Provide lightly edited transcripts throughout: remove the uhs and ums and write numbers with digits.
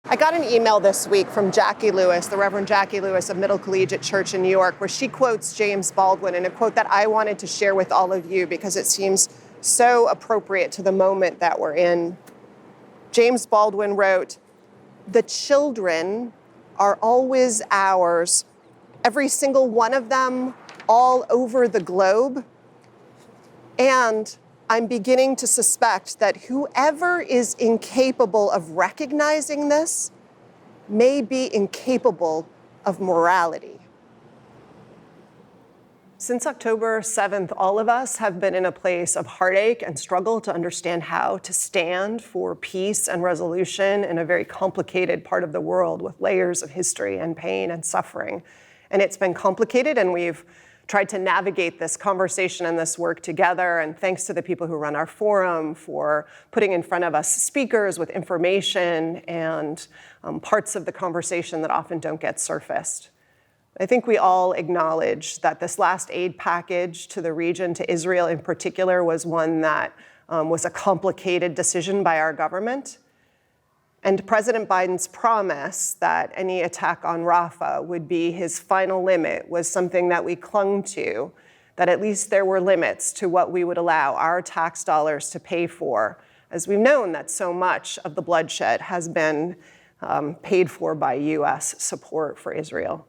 I got an email this week from Jackie Lewis, the Reverend Jackie Lewis of Middle Collegiate Church in New York, where she quotes James Baldwin in a quote that I wanted to share with all of you because it seems so appropriate to the moment that we're in. James Baldwin wrote, "The children are always ours, every single one of them, all over the globe. And I'm beginning to suspect that whoever is incapable of recognizing this may be incapable of morality." Since October 7th, all of us have been in a place of heartache and struggle to understand how to stand for peace and resolution in a very complicated part of the world with layers of history and pain and suffering. And it's been complicated, and we've tried to navigate this conversation and this work together. And thanks to the people who run our forum for putting in front of us speakers with information and parts of the conversation that often don't get surfaced. I think we all acknowledge that this last aid package to the region, to Israel in particular, was one that was a complicated decision by our government. And President Biden's promise that any attack on Rafah would be his final limit was something that we clung to, that at least there were limits to what we would allow our tax dollars to pay for, as we've known that so much of the bloodshed has been paid for by U.S. support for Israel.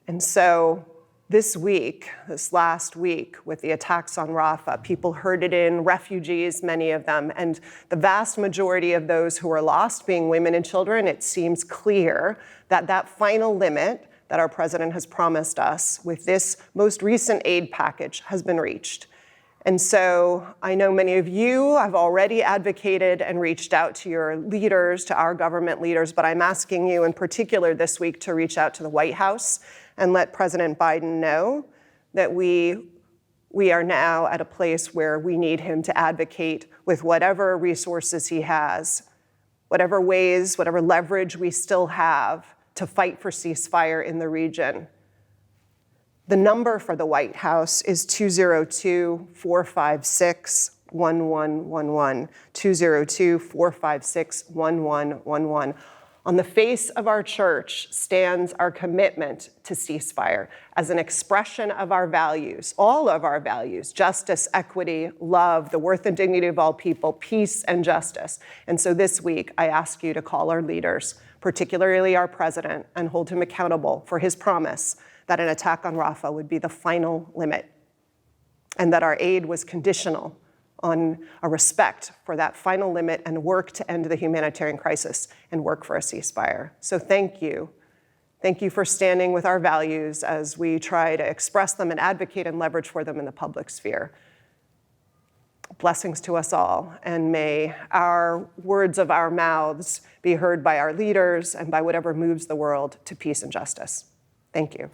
And so this week, this last week, with the attacks on Rafah, people herded in, refugees, many of them, and the vast majority of those who were lost being women and children, it seems clear that that final limit that our president has promised us with this most recent aid package has been reached. And so I know many of you have already advocated and reached out to your leaders, to our government leaders, but I'm asking you in particular this week to reach out to the White House and let President Biden know that we are now at a place where we need him to advocate with whatever resources he has, whatever ways, whatever leverage we still have to fight for ceasefire in the region. The number for the White House is 202-456-1111, 202-456-1111. On the face of our church stands our commitment to ceasefire as an expression of our values, all of our values: justice, equity, love, the worth and dignity of all people, peace and justice. And so this week, I ask you to call our leaders, particularly our president, and hold him accountable for his promise that an attack on Rafah would be the final limit, and that our aid was conditional on a respect for that final limit and work to end the humanitarian crisis and work for a ceasefire. So thank you. Thank you for standing with our values as we try to express them and advocate and leverage for them in the public sphere. Blessings to us all, and may our words of our mouths be heard by our leaders and by whatever moves the world to peace and justice. Thank you.